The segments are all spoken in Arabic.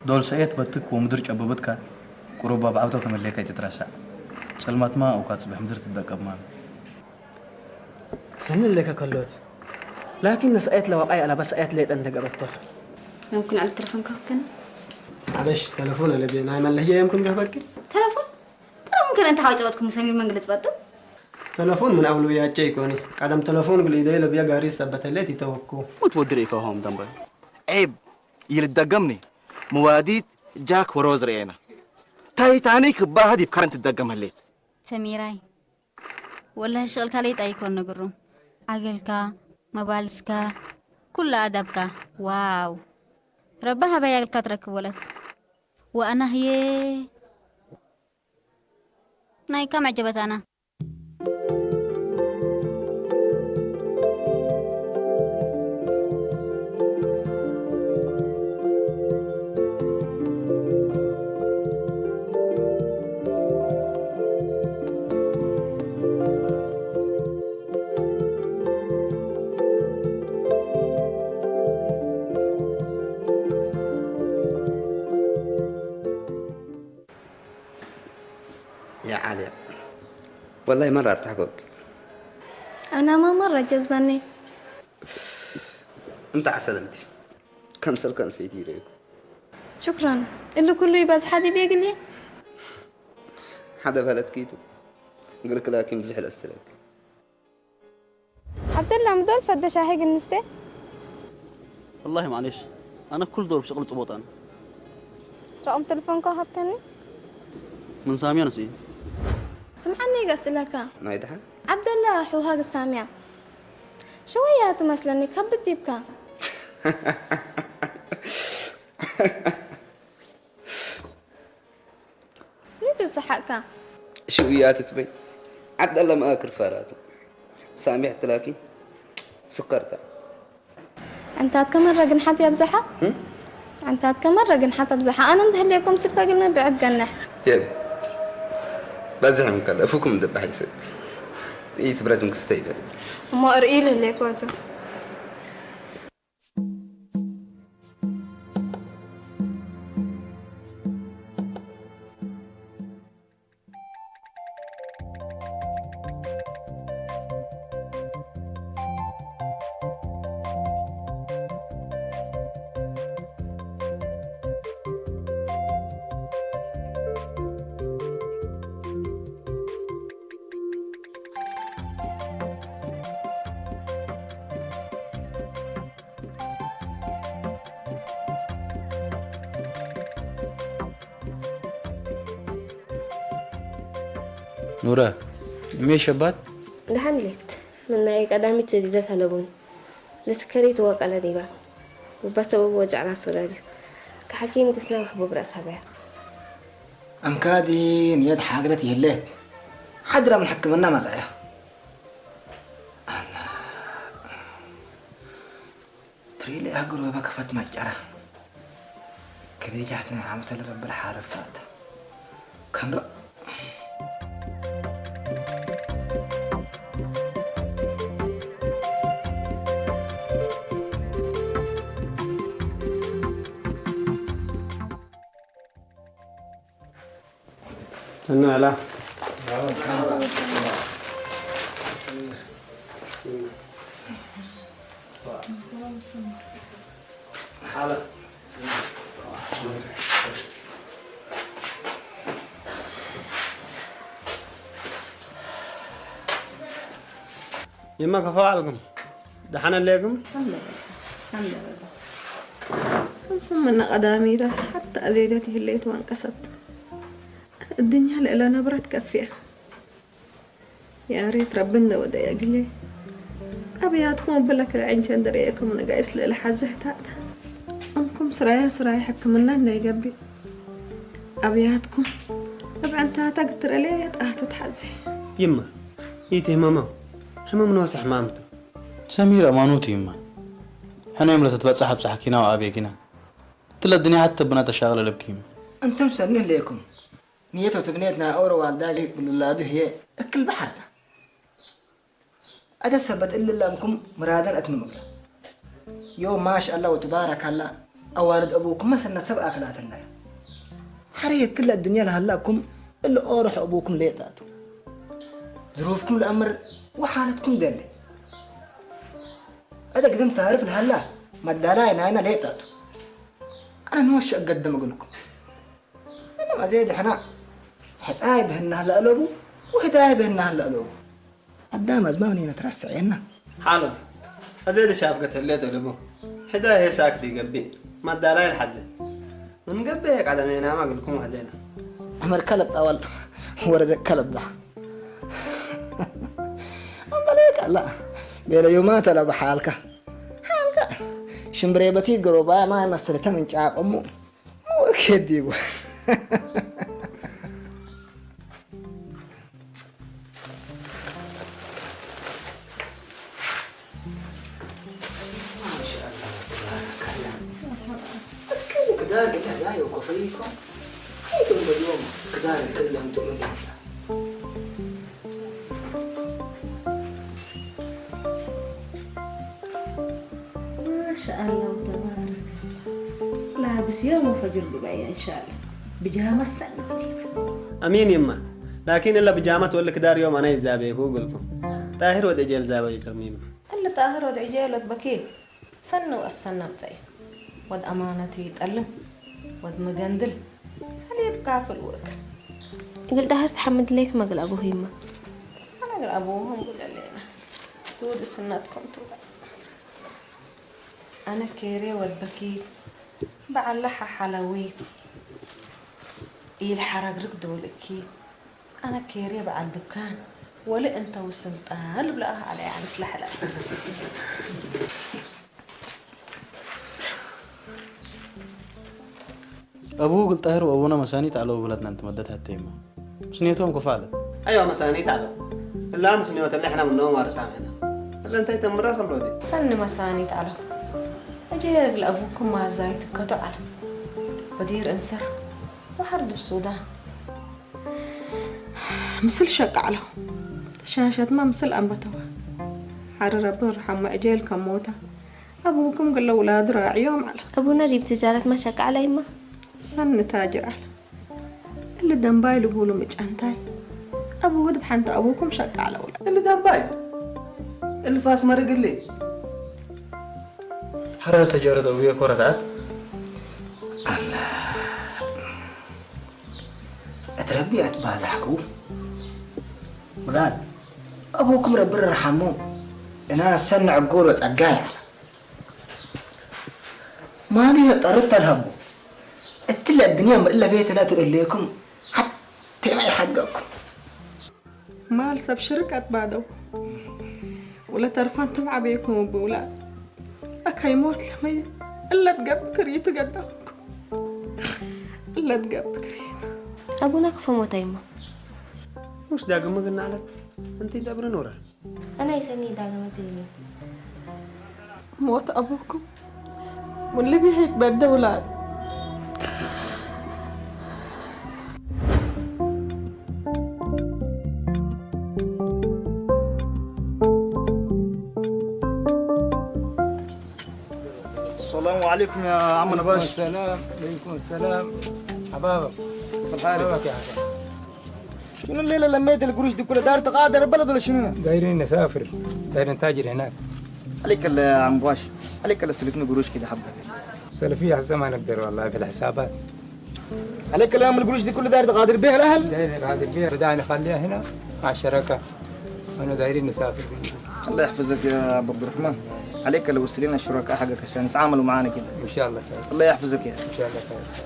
دول سايت بتك ومدرج أبوبتك قربا بعوتك من اللي كي تترسع سلمات ما أو كاتب حمدر تدك أبمان سن اللي ككلود لكن سأيت لو أي أنا بس أيت ليت أنت قبضته ممكن على التلفون كان معلش تلفون اللي بينا ما اللي هي يمكن قبلك تلفون ترى ممكن أنت حاجة وقتكم سمير من قلت بطل تلفون من أولويات شيء كوني قدم تلفون قل إيدي لبيا قاري سبت اللي تتوقو وتودريك هم دنبا عيب يلدقمني مواديد جاك وروز رينا تايتانيك باهدي بكرنت تدقم هليت سميراي والله الشغل كاليت أيكون نقرو عقلك مبالسك كل أدبك واو ربها بيا الكترك ولد وأنا هي ناي كم عجبت أنا يا علي والله مرة ارتحقك أنا ما مرة جذبني انت عسلمتي كم سلكن سيدي ريكو شكرا اللي كله يبز حد بيقلي حدا بلد كيتو يقول لك لكن بزحل السلك عبد الله مدول فد شاهق النستة والله معلش أنا كل دور بشغل صبوط أنا رقم تلفونك هبتني من سامي نسي سمعني قصلك نايدها عبد الله حو هاق السامع شوية تمثلني كبت ديبك نيتو صحقك شو ويات تبي عبد الله ما اكل فاراته سامعت لكن سكرتها أنت كمان رجن حتى يبزحها أنت كمان رجن حتى يبزحها أنا ندهل لكم سكة قلنا بعد جنح جابت بزحم كذا افوكم دبح يسك اي تبرد مكستيبل وما أرئيل اللي كواتو نورا مي شبات دحنلت من نايك قدامي تجدت هلبون لسكريت وقع لديبا وبسبب وجع راس ولادي كحكيم قسنا وحبوب رأس هبايا أمكادي نيد حاجرتي هليت حدرا من حكمنا ما زعيا أنا تريلي أقروا بكفت مجرة كذي جاتنا عمت لرب الحارفات كان أنا لا يما كفاعلكم دحنا لكم الحمد لله من قدامي ده حتى أزيدتي الليت وانكسرت الدنيا لإلا نبرت كفية يا ريت ربنا ودايق لي أبياتكم بلك العين شندريكم من قايس للحزه تاتا أمكم سرايا حكمنا نيجبي أبياتكم أبعنتها تقدر ليه تتحزي يما إيتي ماما حمام نوسح مامته سمير أمانوتي يما حنا يملا تتبع حب حكينا وأبيكنا تلا الدنيا حتى بنات الشغلة لبكيم أنتم سنين ليكم نيته تبنيتنا أورو والدالي بالولادو هي أكل بحر أدا سبت إلا لامكم مرادا أتممك يوم ما شاء الله وتبارك الله أوالد أبوكم مثلا 7 أخلات الله حرية كل الدنيا لهلاكم اللي أروح أبوكم ليتاتو ظروفكم الأمر وحالتكم دلي هذا قدمت تعرف الهلا ما الدلاين أنا ليتاتو أنا نوش أقدم أقول لكم أنا ما زيد إحنا حتاي بهن هلا ألوبو وهداي بهن هلا ألوبو قدام أزماني نترسع هنا حالا أزيد شاف قتل ليه تقلبه حدا هي ساكتي قبي ما الدلاي الحزن من قبي هيك على مينا ما أقول لكم هدينا أمر كلب أول ورزق كلب ده أمبليك لا بيلا يومات لا بحالك حالك شمبريبتي قروبا ما يمسرتها من شعب أمو مو أكيد يقول كذلك أنا جاي وكفيكم أنتم اليوم كذلك كل أنتم اليوم ما شاء الله وتبارك لابس يوم وفجر بباية إن شاء الله بيجامة السنة بجيبها أمين يما لكن إلا بجامة ولا كدار يوم أنا يزابيك وقلكم طاهر ودي جيل زابي كرميم اللي طاهر ودعي جيلة بكيل سنة والسنة بتاعي ود أمانته يتألم ود مقندل هل يبقى في الوكل قلت دهر تحمد ليك ما قل أبو هيما أنا قل أبوهم قل لنا تود سنتكم تود أنا كيري ود بكيل بعلحها حلويت الحرق رقدوا لكي أنا كيري بعد دكان ولا أنت وسنت قلب لها على يعني سلاح لا أبوه قلت طاهر وأبونا مسانيت على بلدنا أنت مدتها التيمة مسنيتهم كفالة أيوة مسانيت على لا مسنيوت اللي إحنا من نوم ورسامنا اللي أنت يتمرر خلودي سن مسانيت على أجي لأبوكم ما زايد كتو على بدير انسر وحرد السودان مثل شق على شاشة ما مثل أنبتوا حر ربي يرحم أجيل كموتة أبوكم قال له أولاد راعي يوم على أبونا دي بتجارة ما شك على يما سن تاجر على اللي دنباي اللي بقولوا مجانتاي أبوه دبحنت أبوكم شق على أولاد اللي دنباي اللي فاس مرق اللي حرر تجارة أبويا كورة عاد أتربي أتبع زحكو ولاد أبوكم رب الرحمو أنا سن عقول وتأجاي ما لي طردت الهبو اتلا الدنيا ما إلا بيت لا تقول لكم حتى ما يحققكم ما لسب شركة بعده ولا تعرفان تبع بيكم وبولاد أكا يموت لميت إلا تقب كريت قدامكم إلا تقب كريت أبونا كفى موت يما وش داقم ما قلنا عليك أنت دابر نورة أنا يسني داقمة اللي موت أبوكم واللي بيهيك بده أولاد السلام عليكم يا عم نباش. السلام عليكم السلام حبابك حبابك يا حباب. شنو الليلة لميت القروش دي كلها دار تقادر البلد ولا شنو؟ دايرين نسافر دايرين نتاجر هناك. عليك يا عم باش عليك سلكنا قروش كده حبة سلفية حسب ما نقدر والله في الحسابات. عليك الأيام القروش دي كلها داير تقادر بيها الأهل؟ دايرين نقادر بيها بدأنا نخليها هنا مع الشراكة. أنا دايرين نسافر. الله يحفظك يا أبو عبد الرحمن. عليك لو وصلنا الشركاء حقك عشان يتعاملوا معانا كده. إن شاء الله خير. الله يحفظك يا. إن شاء الله خير.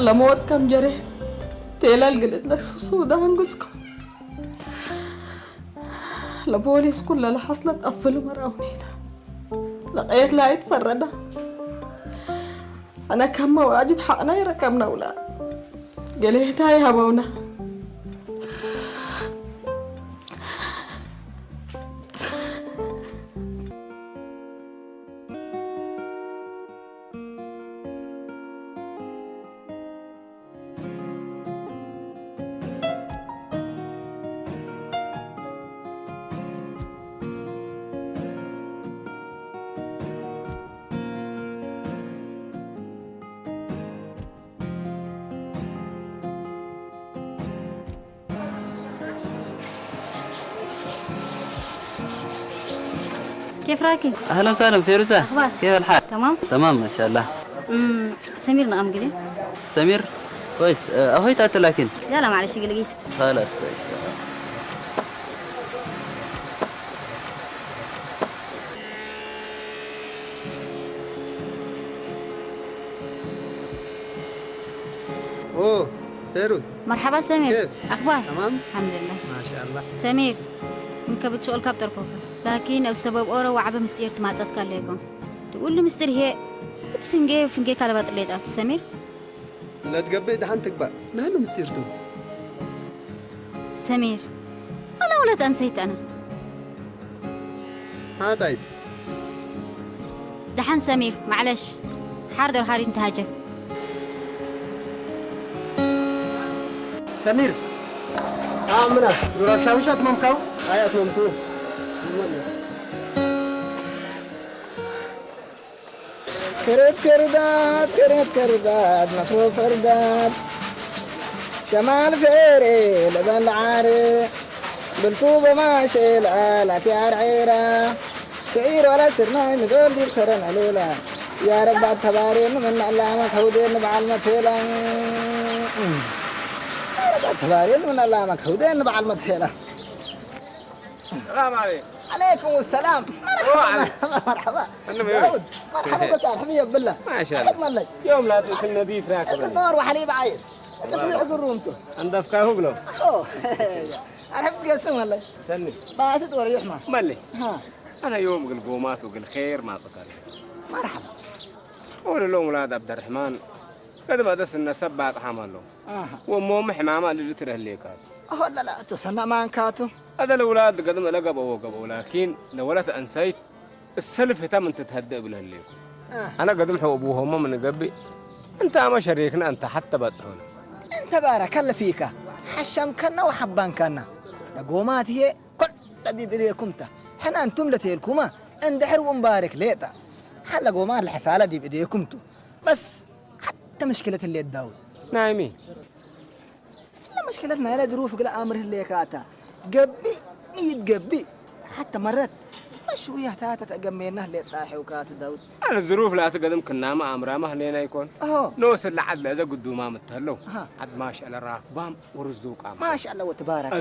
لموت كم جري تيلال قلت لك سودان قسكم البوليس كل اللي حصلت قفلوا مراونيتها لقيت لا يتفردها أنا كم واجب حقنا يركبنا ولا قلت هاي هبونا كيف راكي؟ اهلا وسهلا فيروزة. أخبار؟ كيف الحال؟ تمام؟ تمام ما شاء الله. سمير نقام قلي؟ سمير كويس. اهوي تأتي لكن لا لا معلش قلقيست. خلاص كويس. اوه فيروز مرحبا سمير. كيف؟ أخبار؟ تمام؟ الحمد لله. ما شاء الله. سمير منك بتسؤال كابتر كوكا لكن أو سبب أورا وعبا مستير تماتت كاليكم تقول لي مستير هي فنجي كالبات الليدات سمير لا تقبئ دحنتك بقى ما هنو مستيرتو سمير أنا ولا أنسيت أنا ها طيب دحن سمير معلش حاردر هاري انتهاجك سمير عمرك شاوشات ممكو آيات ممكو كرداد مفروض فرداد كمال فيري لبن العاري بالكوبة ماشي الآلة في عرعيرة شعير ولا سرناي مدول دي الخرن علولا يا رب التبارين من علامة خودين بعلمة تبارين من علامة خودين بعلمة هلا السلام عليكم. عليكم السلام. مرحبا. داود مرحبا بك حبيبي بالله. ما شاء الله. الله يوم لا تكون نظيف راكب. النور وحليب عايد. تخلي عقل رومته. عندك كاهوغلو. اوه انا حفظ قسم والله. سني. باسط وريح ما. ملي. ها. انا يوم قل قومات وقل خير ما بقى. مرحبا. قول لهم ولاد عبد الرحمن قد بدس النسب بعد حمله. وامه محمامه اللي تره ليك. لا لا تسنى ما انكاتو. هذا الأولاد قدم لقبوا لكن لو لا أنسيت السلف تم تتهدأ بالهليل. أنا قدم حو أبوهم من قبي. أنت ما شريكنا أنت حتى بتعون. أنت بارك الله فيك. حشم كنا وحبان كنا. لقومات هي كل الذي بديكمته. حنا أنتم لتيلكما اندحر ومبارك ليتا. حلا قومات الحسالة دي بديكمتو. بس حتى مشكلة اللي الداود. نايمي. لا مشكلتنا لا ظروف لا أمره اللي كاتا. قبي ميت قبي حتى مرات مش وياه تاتا تقمينه اللي طاحي وكاتو داود أنا الظروف لا تقدم كنا ما أمره ما هنينا يكون نوصل لعد لذا قدوما متهلو عد ما شاء الله راكبام ورزوق ما شاء الله وتبارك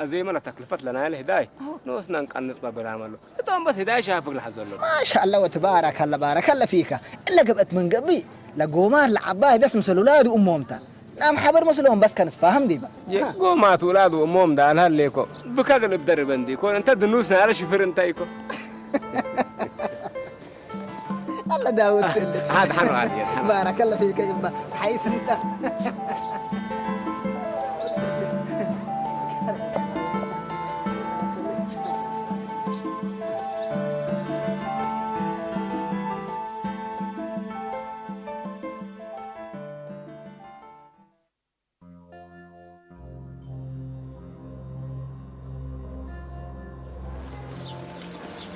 عزيمة لا تكلفت لنا الهداية نوصلنا نقنط بالعمل توم بس هداية شافك لحظة له ما شاء الله وتبارك الله بارك الله فيك إلا قبت من قبي لقومات العباي بس مثل أولاد وأمومتا نعم حبر مسلم بس كانت فاهم دي بقى قومات أولاد وأمهم ده على هالليكو بكاغل بدرب عندي كون أنت دنوسنا على شفر أنت يكو الله داود هذا حلو عادي بارك الله فيك يبا حيس أنت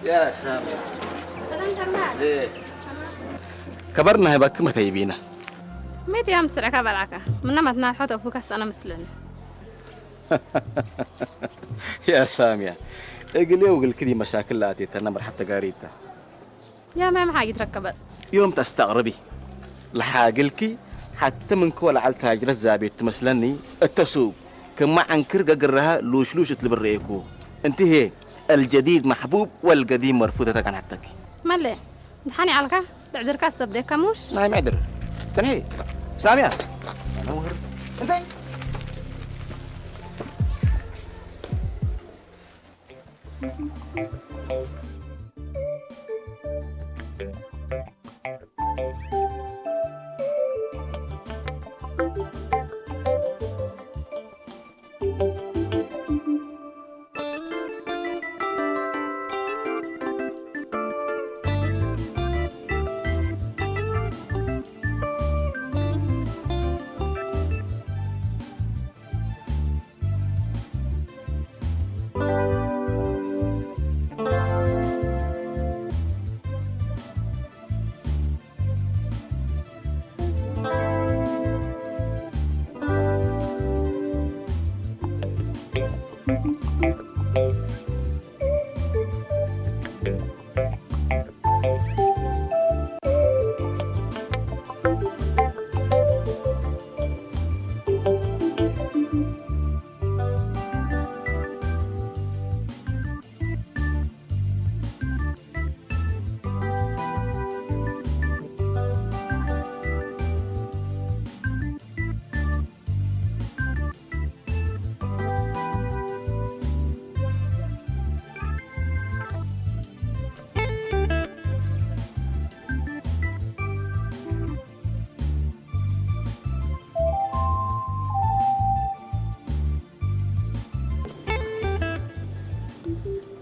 يا سامي زين كبرنا هبك ما تيبينا ميت يا مسرع كبرعك من ما تنحط فوكس أنا مثلنا يا سامية اقلي وقل كذي مشاكل لا تتنمر حتى قاريتها يا ما حاجة تركبت يوم تستغربي لحاقلكي حتى من كل على تاجر الزابي تمثلني التسوق كما عنكر قرها لوش تلبريكو انت هي الجديد محبوب والقديم مرفوضة كان حتى ملي نحني على بعذر كاسب ديك كموش نعم عذر تنهي سامية نور انت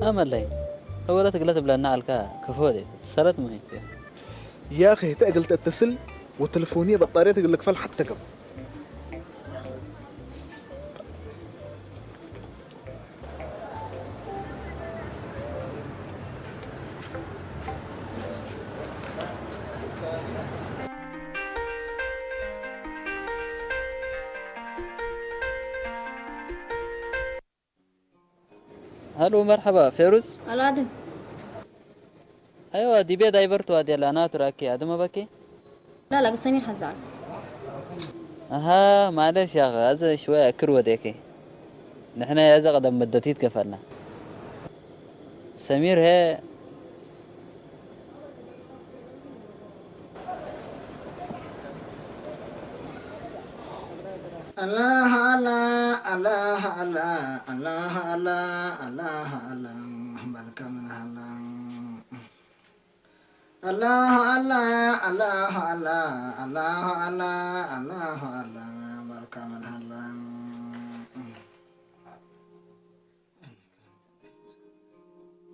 أملي أولا تقلت بلنا على كفودي اتصلت معي فيها يا أخي قلت اتصل والتلفونية بطارية تقول لك فل حتى قبل. هلو مرحبا فيروز. الو ادم. ايوه دي بيد دايفرت وادي انا تراكي ادم بكي. لا لا سمير حزعل. اها معلش يا اخي هذا شويه كروه ديكي. نحن يا زغ قدم مدتي تكفلنا. سمير هي الله الله الله الله الله الله الله الله بلك من الله الله الله الله الله الله الله الله الله بلك من الله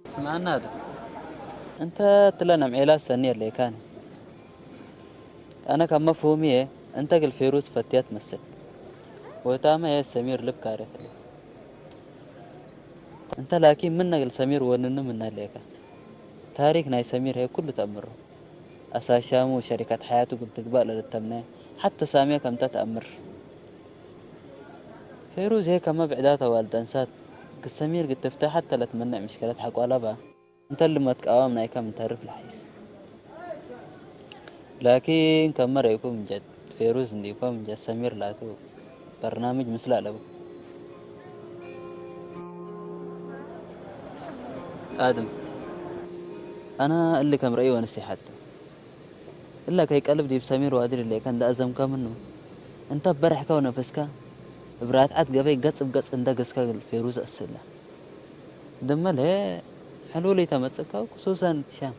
سمعنا هذا انت تلنا معيلات سنية اللي كان انا كان مفهومي انت قل فيروز فتيات مسك وتاما يا سمير لب كارث انت لكن منا قل سمير ونن منا ليك تاريخ ناي سمير هي كله تأمره أساشام وشركات حياته قلت تقبل للتمنى حتى سامية كم تتأمر فيروز هيك ما بعداتها والدنسات سمير قد تفتح حتى لا تمنع مشكلات حق ولا بقى انت اللي ما تقاومنا كم تعرف الحيس لكن كم مرة يكون من جد فيروز عندي يكون من جد سمير لاتو برنامج مثل له آدم أنا اللي كم رأيي ونسي حتى إلا كي قلب دي بسمير وادري اللي كان ده أزم كمنه أنت برحكة ونفسك برات عاد قبي قص بقص عند قصك فيروز السلة دمل هي حلو لي تمسكها خصوصا تشام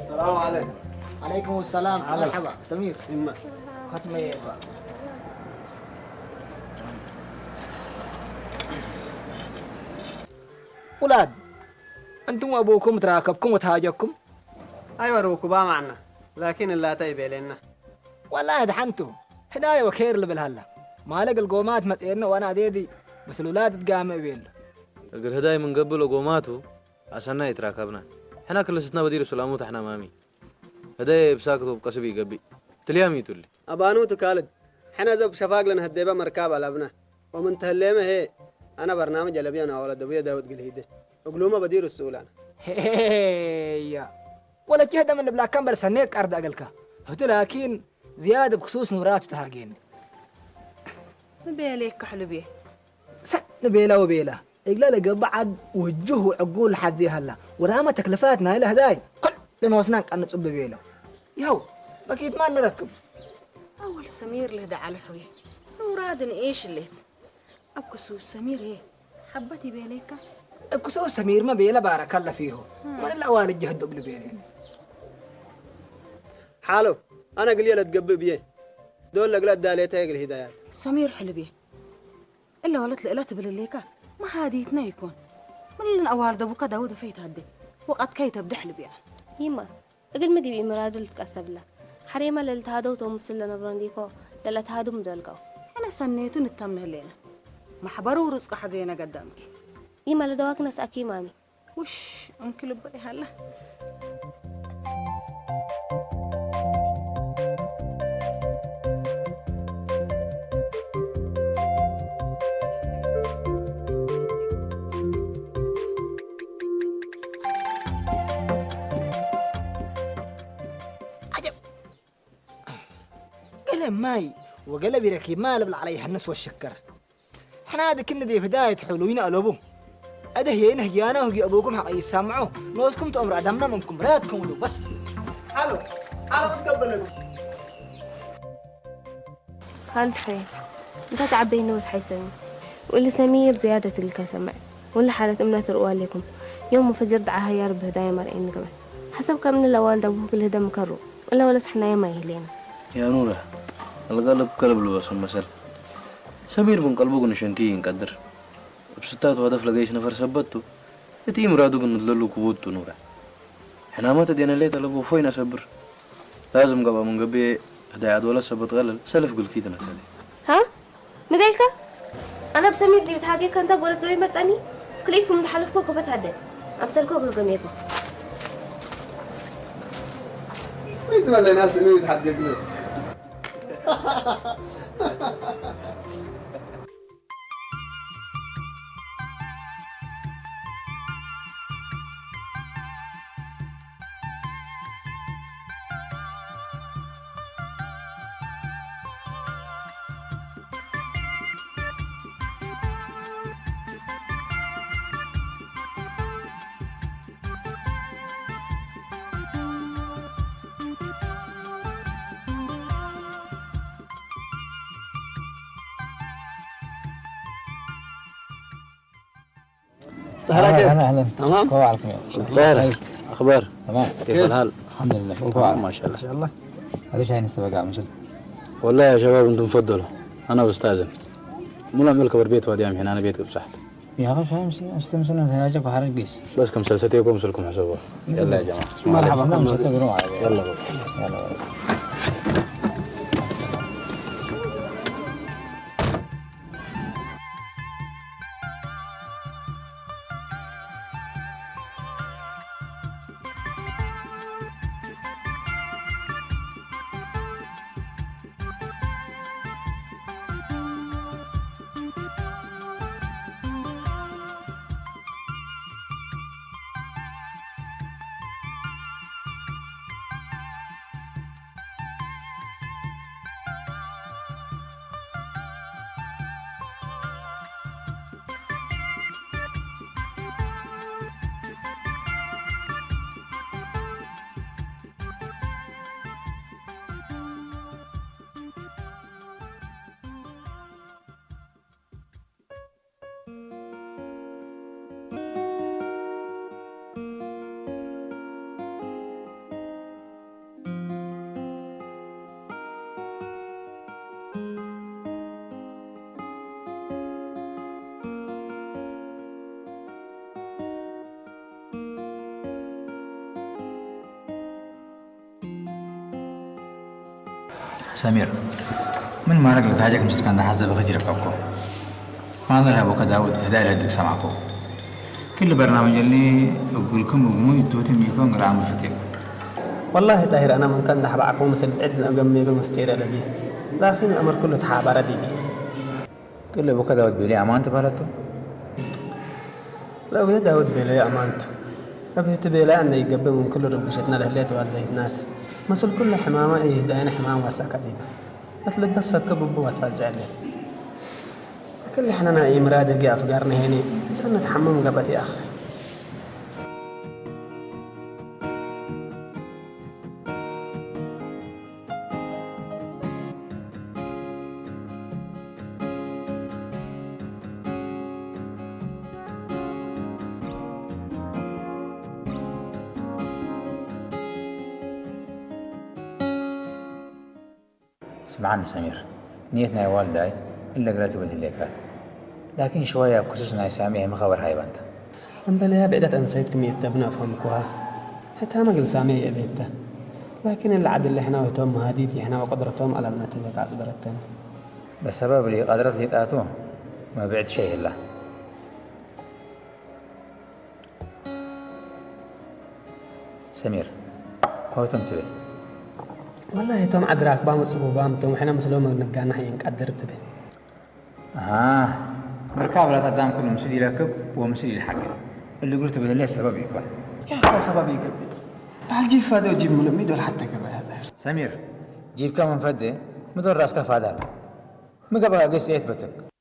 السلام عليكم. عليكم السلام. مرحبا سمير. ختمي أولاد أنتم أبوكم تراكبكم وتهاجكم. أيوة روكبا معنا لكن لا تيبي لنا والله دحنتو هدايا وخير اللي بالهلا ما لقى القومات مسئلنا وأنا ديدي بس الأولاد تقام بيل أقول هدايا من قبل وقوماته عشان يتراكبنا احنا كل ستنا بدير سلاموت احنا مامي هدايا بساكتو بقصبي قبي تليامي تولي أبانو تكالد حنا زب شفاق لنا هديبا مركاب على ابنه ومن تهليمه هي أنا برنامج جلبي أنا ولد أبويا داود قلهيده أقلوما بدير السؤال أنا هي ولا كده من بلا كمبر سنيك أرد أقلك هتو لكن زيادة بخصوص نورات تهاجين نبيلك كحلبيه نبيلا وبيلا إقلا لقى بعد وجهه عقول حد زي هلا ورامة تكلفاتنا إلى هداي كل لما وصناك أن تصب بيلا يهو أكيد ما نركب أول سمير له دعا الحوي ورادن إيش اللي أبكسو سمير إيه حبتي بيليك أبكسو سمير ما بيلا بارك الله فيه ما إلا والد جهد أقل بيلا حالو أنا قليل تقبل بيه دول لقلات داليتها يقل هدايات سمير حلبيه إلا ولت لإلا تبلليكا ما هاديتنا يكون من الأوار دبوكا داود فيت هدي وقت كي تبدح حلبيه يما أقل مدي بإمراد التكسب له حريمة للتهادو تومسل لنا برنديكو للا تهادو مدلقو أنا سنيتو نتم هلينا محبرو ورزق حزينة قدامك يما لدواك ناس أكي مامي وش أمك لبقي هلا قلم ماي وقلب يركب ما لبل عليه الناس والشكر احنا هذا كنا دي بداية حلوين ألوبو أده هنا هجانا وهجي أبوكم حق يسمعوا نوزكم تأمر أدمنا منكم راتكم ولو بس حالو بتقبل خالد حريم انت تعبين نوت حيسوي واللي سمير زيادة الكسمع ولا حالة أمنات رؤوا لكم يوم مفجر دعاها يا رب هدايا مرئين كمان حسب كم من الأوالد أبوك الهدى مكرو ولا حنا يا ما يهلينا يا نورة القلب قلب لباس مثل سمير بن قلبه نشنكي نقدر بستات وهدف لقيش نفر سبته يتي مرادو بن ندللو كبوتو نورة احنا ما تدينا ليه طلبو فوين أصبر لازم قبا من قبي هدايا ولا سبت غلل سلف قل كيتنا كذي ها مبيلك أنا بسمير دي بتحاجي كنت بقول قبي متاني كليتكم متحلفكم كفت هدى أمسلكوا قلقميكم انت ما اللي ناس انه يتحدثنا اهلا تمام كيف حالكم يا طاهر أخبار تمام كيف الحال؟ الحمد لله ما شاء الله ما شاء الله هذا شاين السباق مثل والله يا شباب انتم تفضلوا انا بستاذن مو نعمل كبر بيت وادي هنا انا بيتك بصحت يا اخي شاين استمسنا هناجك وحرق قيس بس كم سلسلتكم سلكم حسبوها يلا يا جماعه مرحبا يلا يلا سمير من ما رجل تاجك مش كان حزب خجرك أبكو ما ظهر أبوك داود هداية لديك سمعكو كل برنامج اللي أقولكم ومو يتوتم يكون غرام الفتيك والله طاهر أنا من كان دحبعكم مسد عدنا أقميكم مستير لبي لكن الأمر كله تحابر دي بي كل أبوك داود بيلي أمان تبالته لو يا داود بلا يا أمانته أبي تبيلا أن يقبل من كل ربشتنا لهليت والديتنات مسؤول كل حمامة إيه داين حمام واسع قديمة أطلب بس الكبب واتفزع له كل حنا أي مراد جاء في قرن هني سنة حمام قبل يا أخي سمعنا سمير نيتنا يا والداي إلا قرأت بدي ليكات لكن شوية بخصوصنا سامية مخبر هاي بنت أم بلا بعدة أنسيت كمية تبنى أفهمكوها حتى ما قل سامية بيته لكن العدل اللي إحنا وتوم هاديدي إحنا وقدرتهم على النتيجة كعزبر التاني بسبب اللي قدرت لي تاتوه ما بعد شيء إلا سمير هو تمتلي والله توم عدراك بام صبو بام توم إحنا مسلومة ونقانا حين قدرت به مركب لا تزام كله مسدي ركب ومسدي الحق اللي قلت به ليه السبب يكون يا أخي سبب يقبل تعال جيب فادي وجيب من الميد ولا حتى قبل هذا سمير جيب كم من فدي مدور راسك فادا ما قبل قيس يثبتك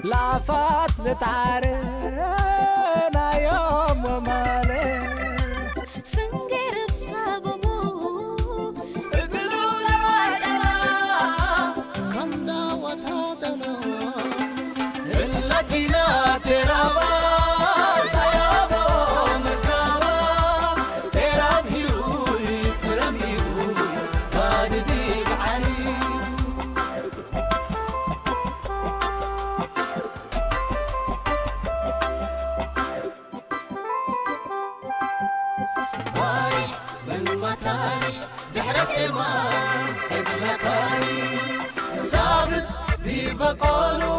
لافات بتعارينا يوم ومالي سنجر بسببه اقلونا واجلا كم دعوة هاتنا إلا بنا ترابا سيابا مكابا تراب هيروي فرم هيروي بعد ديب عليم دحرك إيمان ابن كاري ثابت ذي بقاله